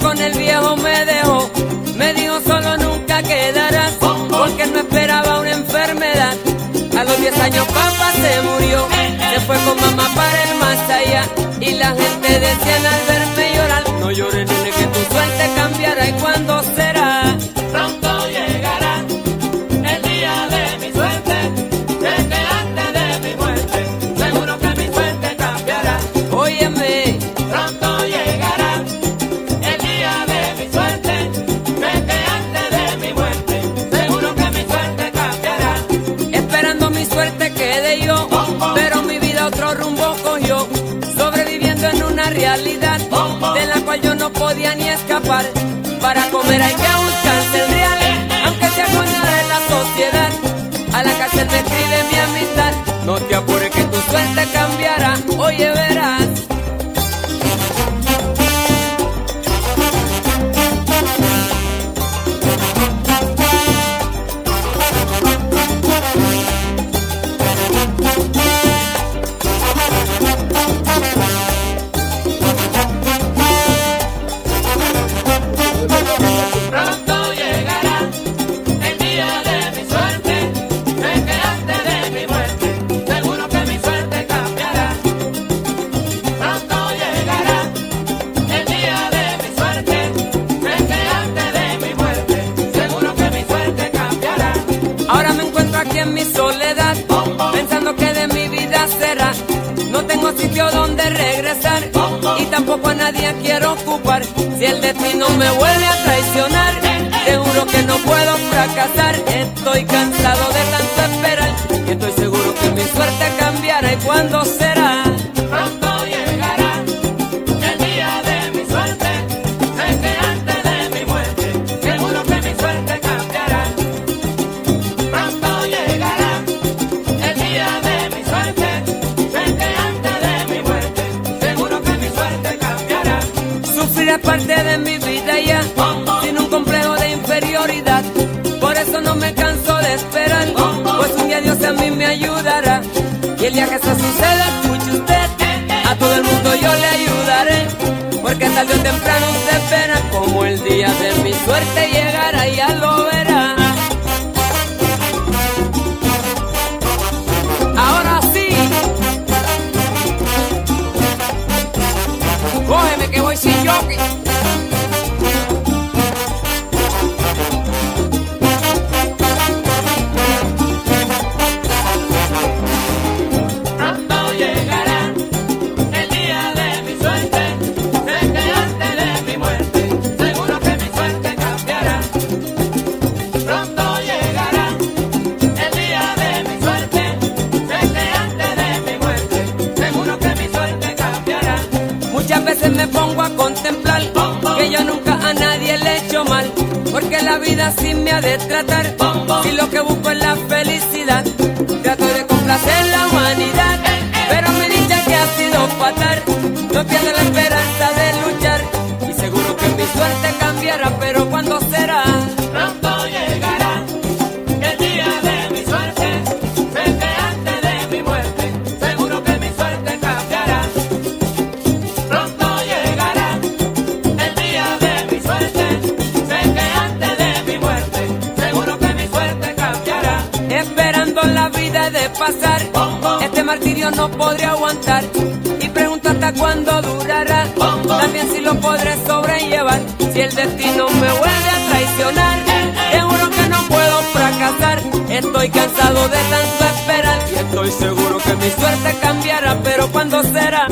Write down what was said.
con el viejo me dejó. Me dijo solo nunca quedarás, porque no esperaba una enfermedad. A los 10 años papá se murió, se fue con mamá para el más allá. Y la gente decían al verme llorar: no llores, nene, que tu suerte cambiará. ¿Y cuándo será? Pronto llegará el día de mi suerte, desde antes de mi muerte, seguro que mi suerte cambiará. Óyeme, Pronto llegará el día de mi suerte, desde antes de mi muerte, seguro que mi suerte cambiará. esperando mi suerte quedé yo, pero mi vida otro rumbo cogió, sobreviviendo en una realidad de la cual yo no podía ni escapar. Para comer hay que buscarse el real, aunque sea coño de la sociedad. A la cárcel me escribe mi amistad: no te apures que tu suerte cambiará. Oye, verás. Pronto llegará el día de mi suerte, desde antes de mi muerte, seguro que mi suerte cambiará. Pronto llegará el día de mi suerte, desde antes de mi muerte, seguro que mi suerte cambiará. Ahora me encuentro aquí en mi soledad, pensando que de mi vida será. No tengo sitio donde regresar, y tampoco a nadie quiero ocupar. Si el destino me vuelve a traicionar, te juro que no puedo fracasar. Estoy cansado de tanto esperar, y estoy seguro que mi suerte cambiará. ¿Y cuándo será? Pronto llegará el día de mi suerte, desde antes de mi muerte, seguro que mi suerte cambiará. Pronto llegará el día de mi suerte, desde antes de mi muerte, seguro que mi suerte cambiará. Sufrir es parte de mi vida ya, sin un complejo de inferioridad. Por eso no me canso de esperar, pues un día Dios a mí me ayudará. Y el día que eso suceda, escuche usted, a todo el mundo yo le ayudaré, porque tarde o temprano usted espera como el día de mi suerte llegará, ya lo verá. Ahora sí, cógeme que voy sin jockey. Pronto llegará el día de mi suerte, desde antes de mi muerte, seguro que mi suerte cambiará. Pronto llegará el día de mi suerte, desde antes de mi muerte, seguro que mi suerte cambiará. Muchas veces me pongo a contemplar que yo nunca a nadie le he hecho mal, porque la vida así me ha de tratar. Si lo que busco es la felicidad, trato de complacer la humanidad, pero me dicen que ha sido fatal. No pierdo la esperanza de luchar, y seguro que mi suerte cambiará, pero ¿cuándo será? Pronto llegará el día de mi suerte, desde antes de mi muerte, seguro que mi suerte cambiará. Pronto llegará el día de mi suerte, desde antes de mi muerte, seguro que mi suerte cambiará. Esperando la vida de pasar, este martirio no podré aguantar, y pregunto hasta cuándo durará, también si lo podré sobrellevar. Si el destino me vuelve a traicionar, te juro que no puedo fracasar. Estoy cansado de tanto esperar, y estoy seguro que mi suerte cambiará, pero ¿cuándo será?